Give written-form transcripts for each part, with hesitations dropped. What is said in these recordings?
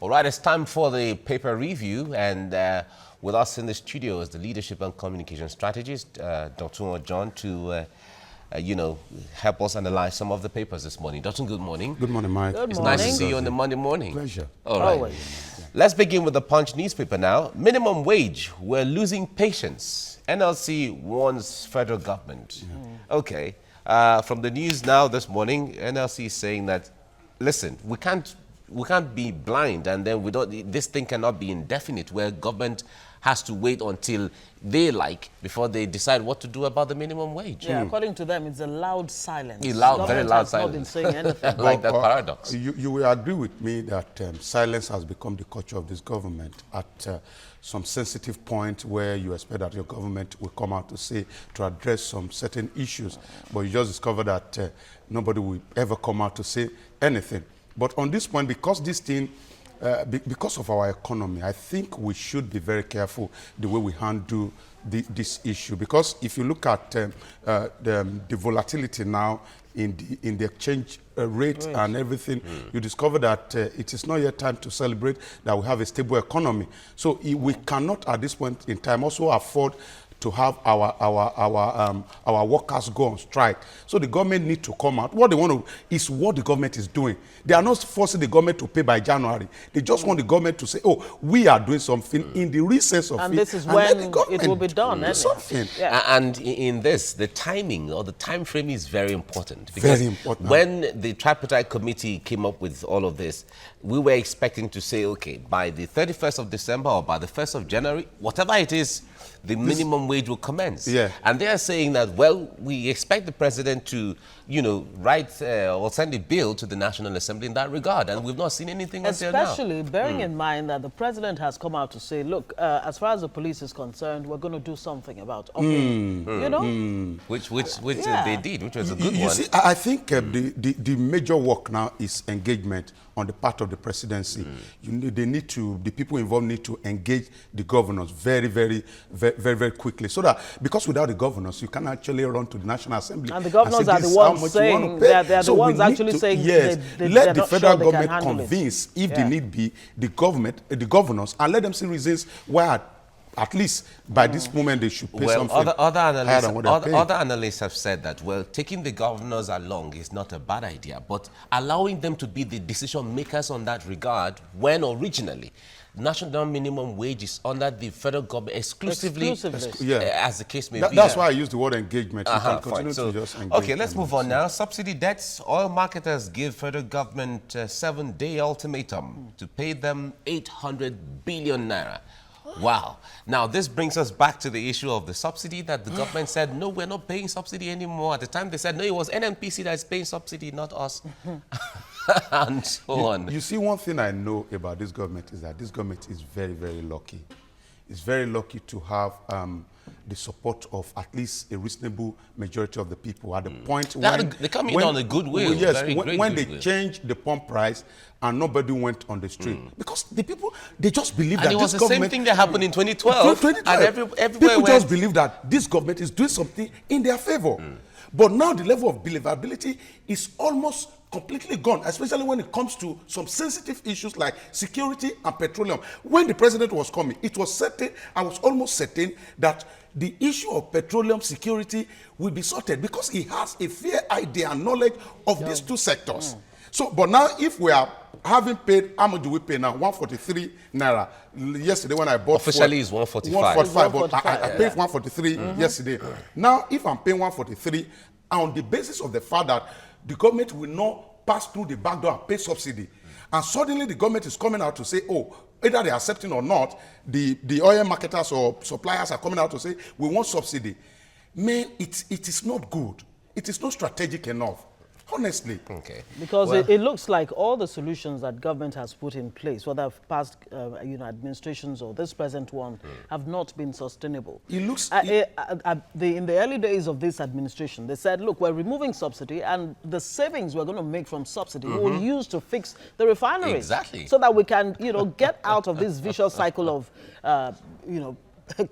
All right, it's time for the paper review, and with us in the studio is the leadership and communication strategist, Dotun Ojon, to help us analyze some of the papers this morning. Dotun, good morning. Good morning, Mike. It's nice to see you on the Monday morning. Pleasure. All right. Always. Let's begin with the Punch newspaper now. Minimum wage, we're losing patience. NLC warns federal government. Yeah. Okay. From the news now this morning, NLC is saying that, listen, we can't be blind, and then this thing cannot be indefinite, where government has to wait until they before they decide what to do about the minimum wage. Yeah, according to them, it's a loud silence. Very loud silence. Not been saying anything. I like that paradox. You will agree with me that silence has become the culture of this government at some sensitive point where you expect that your government will come out to address some certain issues, but you just discover that nobody will ever come out to say anything. But on this point, because this thing, because of our economy, I think we should be very careful the way we handle this issue. Because if you look at the volatility now in the exchange rate and everything, you discover that it is not yet time to celebrate that we have a stable economy. So we cannot at this point in time also afford to have our workers go on strike. So the government need to come out. What they want to is what the government is doing. They are not forcing the government to pay by January. They just want the government to say, oh, we are doing something in the recess of and it. This is when it will be done. Something. Yeah. And in this, the timing or the time frame is very important. Because very important. When the tripartite committee came up with all of this, we were expecting to say, okay, by the 31st of December or by the 1st of January, whatever it is, the minimum wage will commence. Yeah. And they are saying that, well, we expect the president to, write or send a bill to the National Assembly in that regard. And we've not seen anything until now. Especially bearing in mind that the president has come out to say, look, as far as the police is concerned, we're going to do something about it. Which they did, which was a good one. You see, I think the major work now is engagement on the part of the presidency. The people involved need to engage the governors very, very, very, very, very quickly. So that, because without the governors, you can actually run to the National Assembly. And the governors are the ones saying, they're the ones actually saying, yes, let the federal government convince, if the need be, the governors, and let them see reasons why at least by this moment they should pay something. Other analysts have said that, well, taking the governors along is not a bad idea, but allowing them to be the decision makers on that regard, when originally national minimum wage is under the federal government exclusively. As the case may be. That's why I use the word engagement. You can continue to just engage. Okay, let's move on now. Subsidy debts. Oil marketers give federal government a 7-day ultimatum to pay them 800 billion naira. Wow. Now, this brings us back to the issue of the subsidy that the government said, no, we're not paying subsidy anymore. At the time, they said, no, it was NNPC that's paying subsidy, not us. And so on. You see, one thing I know about this government is that this government is very, very lucky. It's very lucky to have the support of at least a reasonable majority of the people at the point when they come in on a goodwill. Yes, when they changed the pump price and nobody went on the street. Because the people, they just believe that this government... And it was the same thing that happened in 2012. And everywhere people just believe that this government is doing something in their favor. But now the level of believability is almost completely gone, especially when it comes to some sensitive issues like security and petroleum. When the president was coming, it was certain, I was almost certain that the issue of petroleum security will be sorted because he has a fair idea and knowledge of these two sectors. So, but now if we are having paid, how much do we pay now? 143 naira. Yesterday when I bought... Officially it's 145. 145, but I paid 143 yesterday. Now, if I'm paying 143, on the basis of the fact that the government will not pass through the back door and pay subsidy, and suddenly the government is coming out to say, oh, either they are accepting or not, the oil marketers or suppliers are coming out to say, we want subsidy. Man, it is not good. It is not strategic enough. Honestly. Okay. Because it looks like all the solutions that government has put in place, whether past administrations or this present one, have not been sustainable. It looks... in the early days of this administration, they said, look, we're removing subsidy, and the savings we're going to make from subsidy we'll use to fix the refineries. Exactly. So that we can, get out of this vicious cycle of,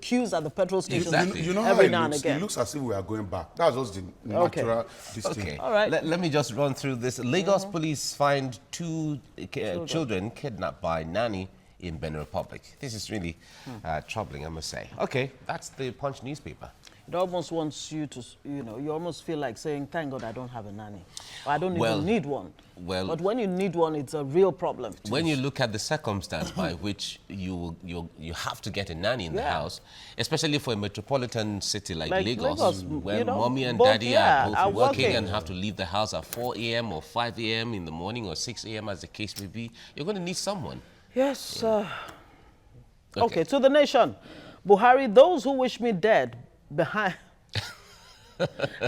queues at the petrol stations Exactly. You know every how now and again. it looks as if we are going back. That's just the natural Okay. thing. All right. Let me just run through this. Lagos police find two children kidnapped by nanny in Benin Republic. This is really troubling, I must say. Okay, that's the Punch newspaper. It almost wants you to, you almost feel like saying, thank God I don't have a nanny. Or I don't Well, even need one. well- but when you need one, it's a real problem. When you look at the circumstance by which you have to get a nanny in the house, especially for a metropolitan city like Lagos, where mommy and daddy are both working and have to leave the house at 4 a.m. or 5 a.m. in the morning or 6 a.m. as the case may be, you're going to need someone. Yes. Okay, to the nation. Buhari, those who wish me dead behind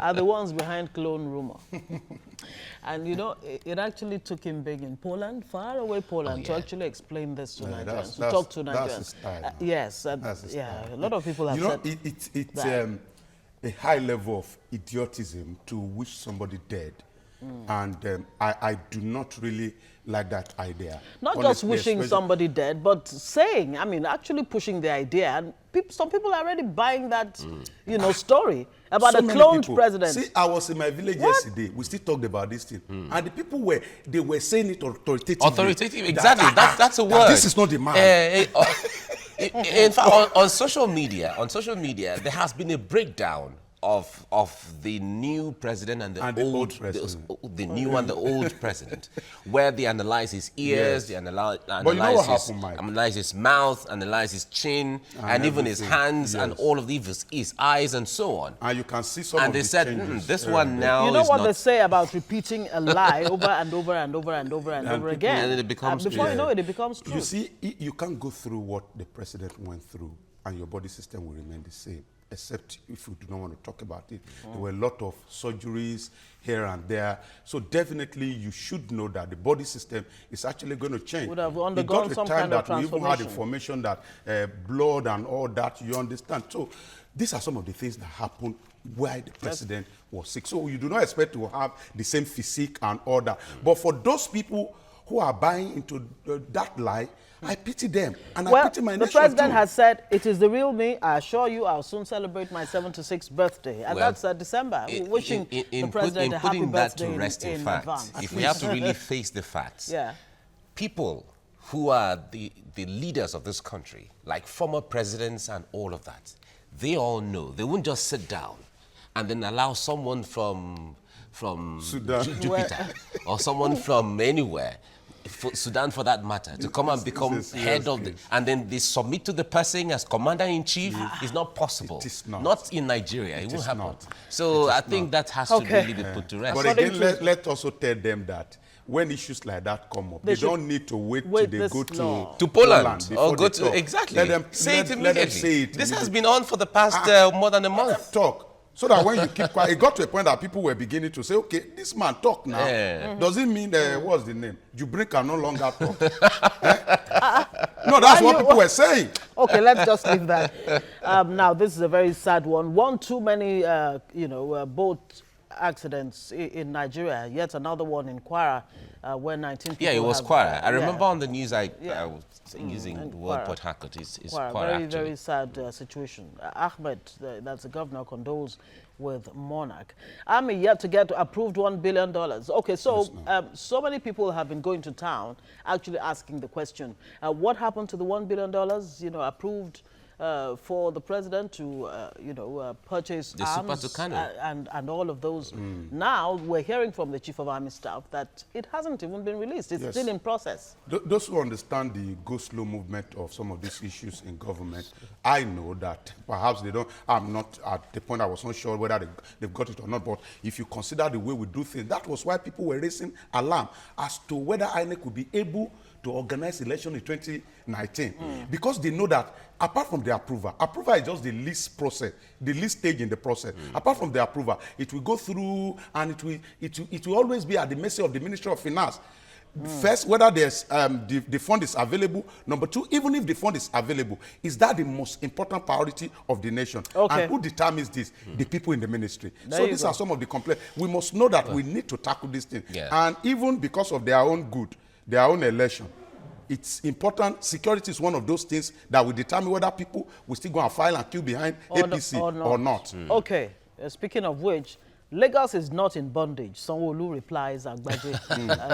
are the ones behind clone rumor. And it actually took him big in Poland, far away Poland, to actually explain this to Nigerians, to talk to Nigerians. That's his style. Yes, a lot of people have said it's a high level of idiotism to wish somebody dead. And I do not really like that idea. Not just wishing somebody dead, but saying, actually pushing the idea. And some people are already buying that, story about a cloned president. See, I was in my village yesterday. We still talked about this thing. And the people were saying it authoritatively. Authoritative, exactly. That's a word. This is not the man. In fact, on social media, there has been a breakdown of the new president and the old president. The new and the old president, where they analyze his ears, they analyze his mouth, analyze his chin, and even his hands, and all of his eyes, and so on. And you can see some and of they the said, changes. this one now You know is what not they say about repeating a lie over and over and over and over and over again? And it becomes before you know it, it becomes true. You see, you can't go through what the president went through, and your body system will remain the same, except if you do not want to talk about it. There were a lot of surgeries here and there. So definitely you should know that the body system is actually going to change. Would have undergone some kind of we even had transformation. information that blood and all that, you understand. So these are some of the things that happened while the president was sick. So you do not expect to have the same physique and all that. But for those people who are buying into that lie, I pity them, and I pity my nation. The president too. has said, it is the real me. I assure you, I'll soon celebrate my 76th birthday. And that's December. Wishing the president a happy birthday to rest in fact, advance. if we have to really face the facts, people who are the leaders of this country, like former presidents and all of that, they all know. They won't just sit down and then allow someone from Sudan. Jupiter or someone from anywhere, Sudan for that matter, to come and become head of the, and then they submit to the person as commander-in-chief. Is not possible. It is not. Not in Nigeria. It won't happen. Not. So I think that has to really be put to rest. But again, let's also tell them that when issues like that come up, they don't need to wait till they go to Poland or go to exactly. Let them say it immediately. Let them say it. This has been on for the past more than a month. Talk. So that when you keep quiet, it got to a point that people were beginning to say, okay, this man talk now. Does it mean, what's the name? Jubrin can no longer talk? No, that's what people were saying. Okay, let's just leave that. Now, this is a very sad one. One too many, boat accidents in Nigeria. Yet another one in Kwara, where 19 people it was Kwara. I remember on the news I was using the word Port Harcourt. It's Kwara, very, very sad situation. Ahmed, that's the governor, condoles with Monarch. I'm yet to get approved $1 billion. Okay, so so many people have been going to town actually asking the question, what happened to the $1 billion, approved for the president to, purchase the arms and all of those. Now we're hearing from the Chief of Army Staff that it hasn't even been released. It's still in process. Those who understand the go-slow movement of some of these issues in government, I know that perhaps they don't, I'm not at the point I was not sure whether they've got it or not, but if you consider the way we do things, that was why people were raising alarm as to whether INEC would be able to organize election in 2019, because they know that apart from the approval is just the least process, the least stage in the process. Apart from the approval, it will go through, and it will always be at the mercy of the Ministry of Finance. First, whether there's the fund is available. Number two, even if the fund is available, is that the most important priority of the nation? Okay. And who determines this? The people in the ministry. So these are some of the complaints. We must know that we need to tackle this thing. And even because of their own good, their own election, it's important. Security is one of those things that will determine whether people will still go and file and queue behind APC or not. Okay, speaking of which, Lagos is not in bondage. Sanwo-Olu replies Agbaje.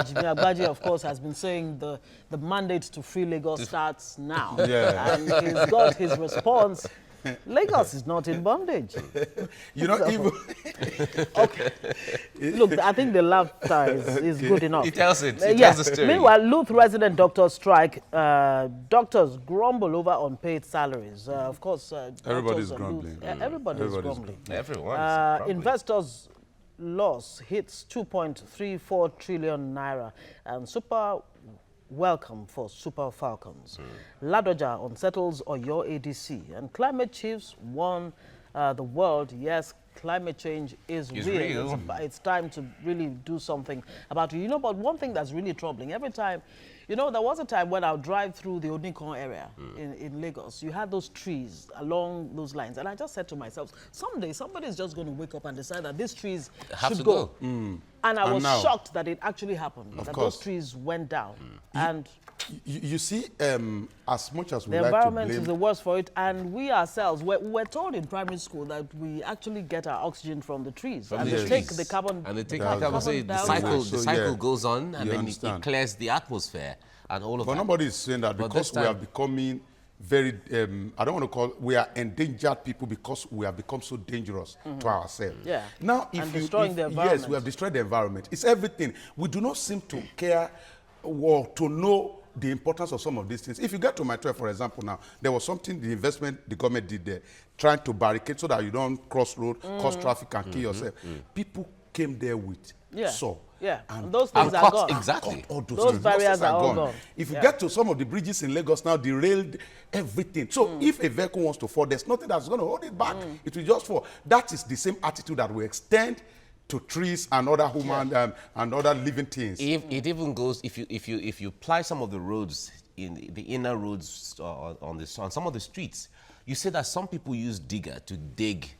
Jimmy Agbaje, of course, has been saying the mandate to free Lagos starts now. Yeah. And he's got his response. Lagos is not in bondage. You know, even Okay. Look, I think the laughter is good enough. It tells it. It tells the story. Meanwhile, Luth resident doctors strike. Doctors grumble over unpaid salaries. Of course, Everybody's doctors grumbling. Everybody's grumbling. Everyone is grumbling. Investors' loss hits 2.34 trillion naira, and super welcome for Super Falcons. Ladoja unsettles Oyo ADC, and climate chiefs warn the world, yes, climate change is real. It's time to really do something about it. You know, but one thing that's really troubling, every time, you know, there was a time when I would drive through the Onikan area in Lagos. You had those trees along those lines. And I just said to myself, someday somebody's just going to wake up and decide that these trees should go. And I was shocked that it actually happened, that those trees went down. And you see, as much as we the like to environment blame, is the worst for it, and we ourselves, we're told in primary school that we actually get our oxygen from the trees, and they take the carbon. And they take the the carbon. So the cycle goes on, and then it clears the atmosphere and all of that. But nobody is saying that because we are becoming very, I don't want to call, we are endangered people because we have become so dangerous to ourselves. Yeah. Now, destroying the environment. Yes, we have destroyed the environment. It's everything. We do not seem to care or to know the importance of some of these things. If you get to my 12, for example, now, there was something, the investment the government did there, trying to barricade so that you don't cross road, cause traffic, and kill yourself. People came there with saw. Yeah, and those things are gone. Exactly. All those barriers are all gone. If you get to some of the bridges in Lagos now, they railed everything. So if a vehicle wants to fall, there's nothing that's going to hold it back. It will just fall. That is the same attitude that we extend to trees and other human and other living things. If it even goes, if you apply some of the roads in the inner roads on some of the streets, you see that some people use digger to dig,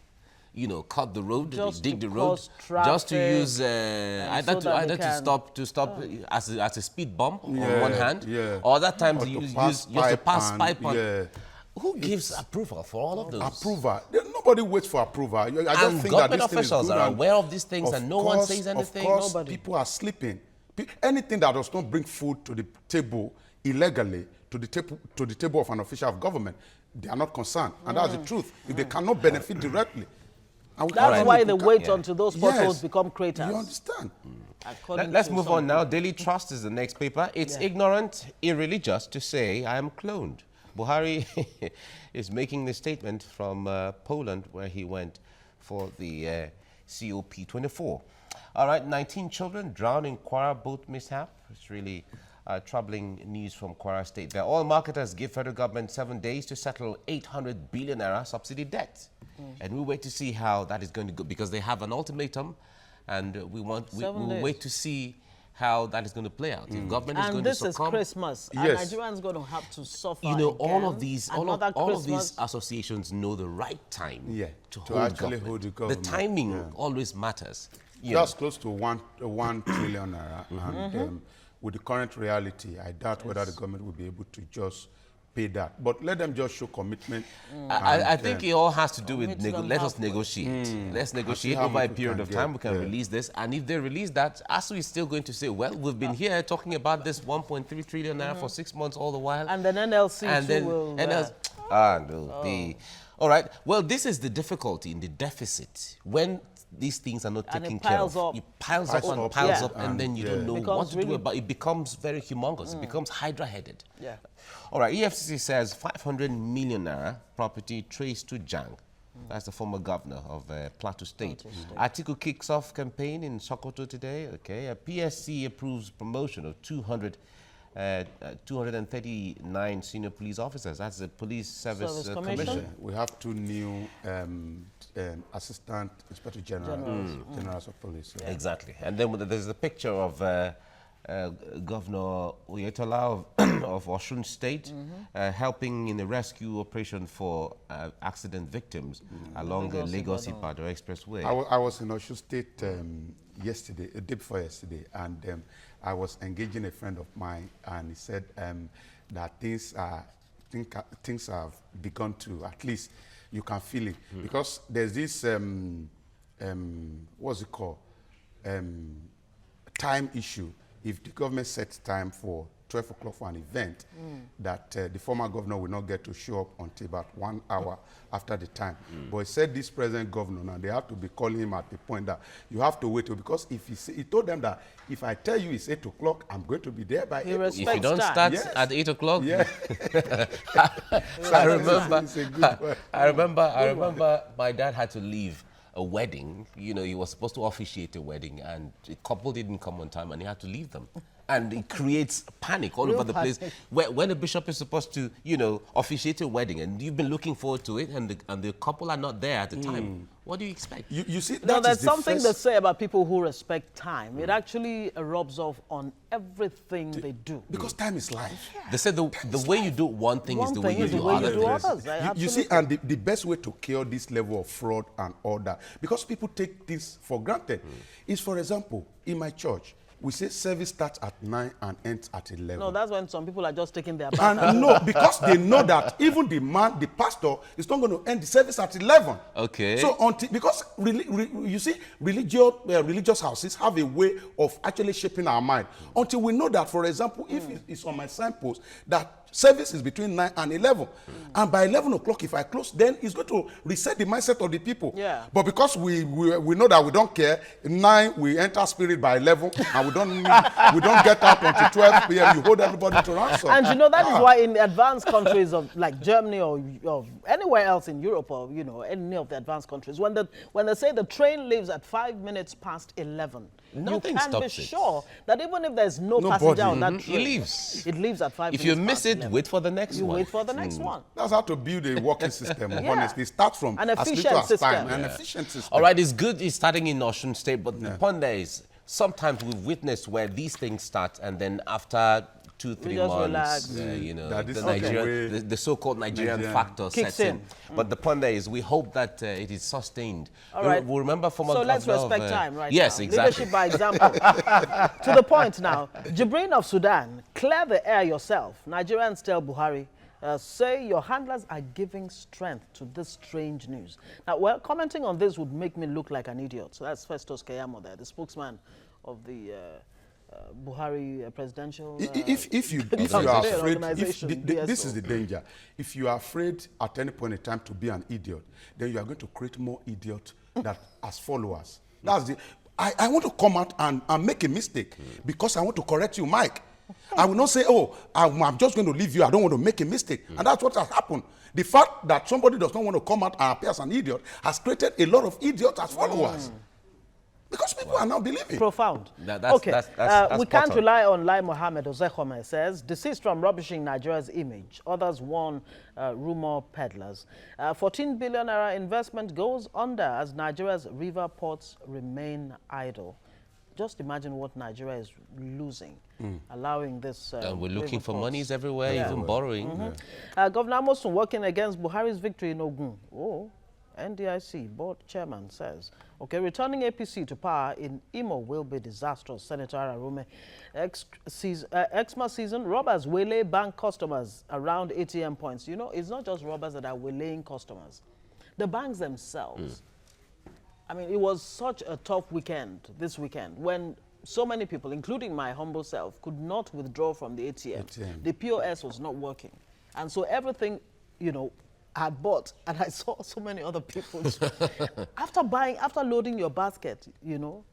you know, cut the road, dig the road, just to use either to stop as a speed bump on one hand, or that time to use to pass pipe on. Who gives approval for all of those? Approval. Nobody waits for approval. I just think government that this officials thing is good, are aware of these things, and no one says anything. Of course, people are sleeping. Anything that does not bring food to the table illegally, to the table of an official of government, they are not concerned. And that's the truth. If they cannot benefit directly. That's why they wait until those potholes become craters. You understand? Let's move on now. Daily Trust is the next paper. It's ignorant, irreligious to say I am cloned. Buhari is making this statement from Poland, where he went for the COP24. All right, 19 children drowned in Kwara boat mishap. It's really troubling news from Kwara State. The oil marketers give federal government 7 days to settle 800 billion naira subsidy debt. And we wait to see how that is going to go, because they have an ultimatum, and we'll wait to see how that is going to play out. If government is going to succumb. And this is Christmas. Yes. And Nigerians going to have to suffer. You know, again. all of these associations know the right time to hold government. The timing always matters. That's close to 1 trillion naira. And with the current reality, I doubt whether the government will be able to just pay that. But let them just show commitment. I think it all has to do with let us negotiate. Let's negotiate over a period of time. We can release this. And if they release that, ASU is still going to say, well, we've been here talking about this 1.3 trillion naira for 6 months all the while. And then NLC will... All right. Well, this is the difficulty in the deficit. When these things are not taken care of, it piles up and piles up, and then you don't know what to do about it. It becomes very humongous. It becomes hydra-headed. Yeah. All right, EFCC says 500 million naira property traced to Jang. That's the former governor of Plateau State. Atiku kicks off campaign in Sokoto today. Okay, a PSC approves promotion of 239 senior police officers. That's the Police Service Commission. We have 2 new Assistant Inspector Generals of Police. Yeah. Exactly. And then there's a picture of Governor Oyetola of Ojon State helping in a rescue operation for accident victims along the Lagos-Ibadan Expressway. I was in Ojon State yesterday, a day before yesterday, and I was engaging a friend of mine, and he said that things have begun to, at least you can feel it, because there's this what's it called, time issue. If the government sets time for 12 o'clock for an event, that the former governor will not get to show up until about 1 hour after the time. But he said this present governor, now they have to be calling him at the point that you have to wait, because if he told them that if I tell you it's 8 o'clock, I'm going to be there by 8 o'clock. If you don't start at 8 o'clock, Yeah. I remember my dad had to leave a wedding. You know, he was supposed to officiate a wedding, and the couple didn't come on time, and he had to leave them. And it creates panic all over the place. When a bishop is supposed to, you know, officiate a wedding, and you've been looking forward to it, and the couple are not there at the time, what do you expect? You see, No, there's something to say about people who respect time. It actually rubs off on everything they do. because time is life. They said the way you do one thing is the way you do other things. You see, and the best way to cure this level of fraud and all that, because people take this for granted, is, for example, in my church, we say service starts at 9 and ends at 11. No, that's when some people are just taking their bath. And no, because they know that even the pastor, is not going to end the service at 11. Okay. So because you see, religious houses have a way of actually shaping our mind. Until we know that, for example, if it's on my signpost that service is between 9 and 11, and by 11 o'clock, if I close, then it's going to reset the mindset of the people. Yeah. But because we know that we don't care, 9 we enter spirit by 11, and we don't get out until 12 p.m. You hold everybody to ransom. And you know, that is why in advanced countries of like Germany or anywhere else in Europe, or you know, any of the advanced countries, when they say the train leaves at 5 minutes past 11, Nothing you can be stops it. sure that even if there's no Nobody. passenger on that train, It leaves. It leaves at 5 If minutes you miss past it, 11. wait for the next You one. wait for the next one. That's how to build a working system. Yeah. Honestly, start from An as efficient little as system. time, an efficient system. All right, it's good it's starting in Osun State, but the point there is sometimes we've witnessed where these things start, and then after 2-3 just months, relax. you know, That is the, okay. Nigerian, the so-called Nigerian factor Kicks sets in. But the point there is we hope that it is sustained. All right. We'll remember former So let's governor respect of, time right yes, now. exactly. Leadership by example. To the point now. Jibrin of Sudan, clear the air yourself. Nigerians tell Buhari, say your handlers are giving strength to this strange news. Now, well, commenting on this would make me look like an idiot. So that's Festus Keyamo there, the spokesman of the Buhari presidential. If you are afraid, organization, this is BSO. the danger. If you are afraid at any point in time to be an idiot, then you are going to create more idiots that as followers. That's the. I want to come out and make a mistake because I want to correct you, Mike. I will not say, oh, I'm just going to leave you. I don't want to make a mistake. And that's what has happened. The fact that somebody does not want to come out and appear as an idiot has created a lot of idiots as followers. Because people are now believing. Profound. That's We can't spot on. rely on Lai Mohammed. Ozekome says, desist from rubbishing Nigeria's image. Others warn rumor peddlers. 14 billion naira investment goes under as Nigeria's river ports remain idle. Just imagine what Nigeria is losing, allowing this. And we're looking river for ports. monies everywhere, even borrowing. Governor Amosun working against Buhari's victory in Ogun. Oh, NDIC board chairman says, okay, returning APC to power in Imo will be disastrous. Senator Ararume, Xmas season, robbers waylay bank customers around ATM points. You know, it's not just robbers that are waylaying customers. The banks themselves. I mean, it was such a tough weekend, this weekend, when so many people, including my humble self, could not withdraw from the ATM. The POS was not working. And so everything, you know, I had bought, and I saw so many other people. after loading your basket, you know,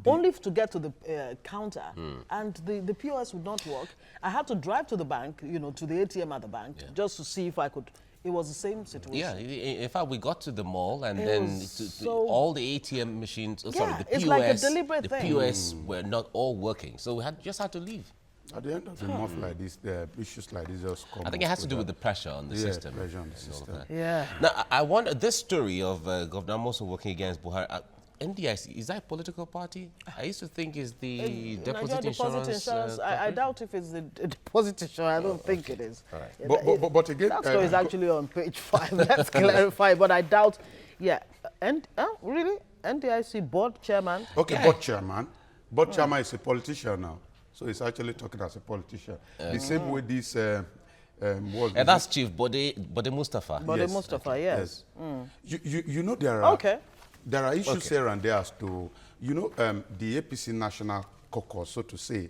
only to get to the counter, and the POS would not work. I had to drive to the bank, you know, to the ATM at the bank, just to see if I could. It was the same situation. Yeah, in fact, we got to the mall, and It then was all the ATM machines, sorry, the POS, it's like a deliberate the thing. POS were not all working, so we just had to leave. At the end of the month like this, the issues like this just come. I think it has to do with the pressure on the system. Pressure on the and all of system. that. Yeah. Now, I wonder, this story of Governor Amosun working against Buhari, NDIC, is that a political party? I used to think it's the Nigeria deposit insurance. I doubt if it's the deposit insurance. I don't think it is. All right. Yeah, But again, that story is actually on page 5. Let's clarify. But I doubt. Yeah. And really, NDIC board chairman. Okay, board chairman. Board chairman is a politician now. So he's actually talking as a politician. The same way this And that's Chief Bode Mustafa. Bode Mustafa, yes. You know there are there are issues Okay. here and there as to, you know, the APC national caucus, so to say,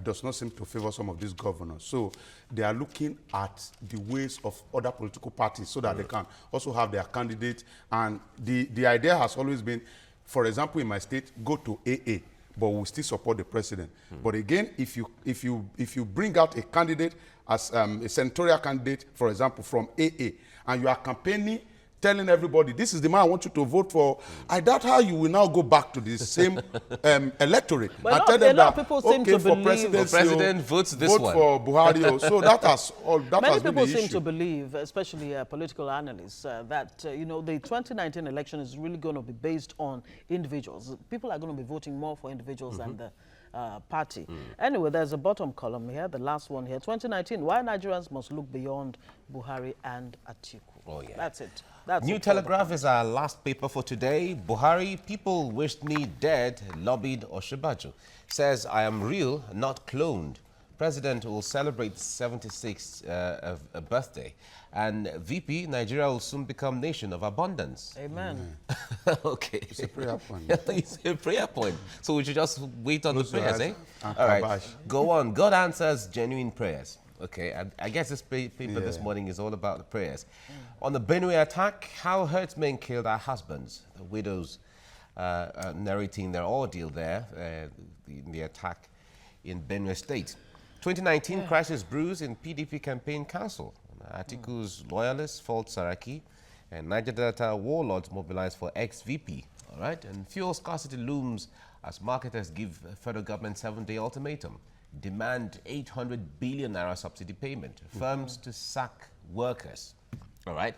does not seem to favor some of these governors. So they are looking at the ways of other political parties so that they can also have their candidate. And the idea has always been, for example, in my state, go to AA, but we still support the president. But again, if you bring out a candidate as a senatorial candidate, for example, from AA, and you are campaigning, telling everybody, this is the man I want you to vote for, I doubt how you will now go back to the same electorate But and tell them lot of that, people seem okay, to for believe- presidency, For president, votes this vote one. for Buhari. So that has all. That Many has been people the seem issue. to believe, especially political analysts, that you know, the 2019 election is really going to be based on individuals. People are going to be voting more for individuals than the party. Anyway, there's a bottom column here, the last one here. 2019, why Nigerians must look beyond Buhari and Atiku. Oh, yeah. That's it. That's New it. Telegraph is our last paper for today. Buhari, people wished me dead, lobbied Oshibajo. Says, I am real, not cloned. President will celebrate 76th birthday. And VP, Nigeria will soon become nation of abundance. Amen. Okay. It's a prayer point. It's a prayer point. So we should just wait on Close the your prayers, eyes eh? and All right. kabash. Go on. God answers genuine prayers. Okay, I guess this paper this Yeah. morning is all about the prayers. On the Benue attack, how herdsmen killed our husbands. The widows narrating their ordeal there, the attack in Benue State. 2019 crisis brews in PDP campaign council. Atiku's loyalists fault Saraki, and Niger Delta warlords mobilize for ex-VP. All right, and fuel scarcity looms as marketers give federal government 7-day ultimatum. Demand 800 billion naira subsidy payment. Firms to sack workers. All right.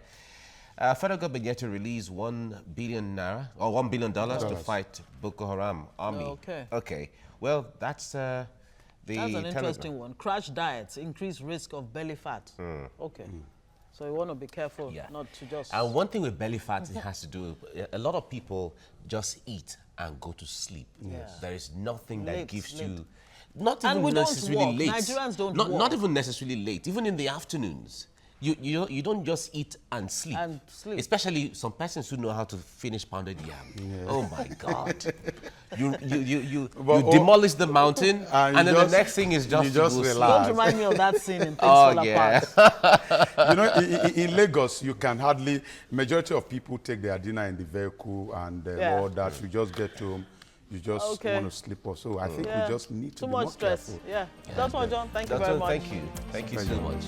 Federal government yet to release 1 billion naira or $1 billion to fight Boko Haram army. Okay. Okay. Well, that's the. That's an interesting one. Crash diets, increased risk of belly fat. Okay. So you want to be careful not to just... And one thing with belly fat, it has to do with, a lot of people just eat and go to sleep. Yes. There is nothing that Late, gives late. you, not And even we don't necessarily walk. late. Nigerians don't not, walk. Not even necessarily late, even in the afternoons. You don't just eat and sleep. And sleep. Especially some persons who know how to finish pounded yam. Oh my God. You demolish the mountain and then the next thing is just you to just go sleep. relax. Don't remind me of that scene in Things Oh, Fall yeah. Apart. You know, in Lagos, you can hardly, majority of people take their dinner in the vehicle and all that. You just get home, you just want to sleep off. So I think we just need to Too be much more stress. careful. Yeah. That's all, John. Thank you very Dotun, much. thank you. Thank you so much.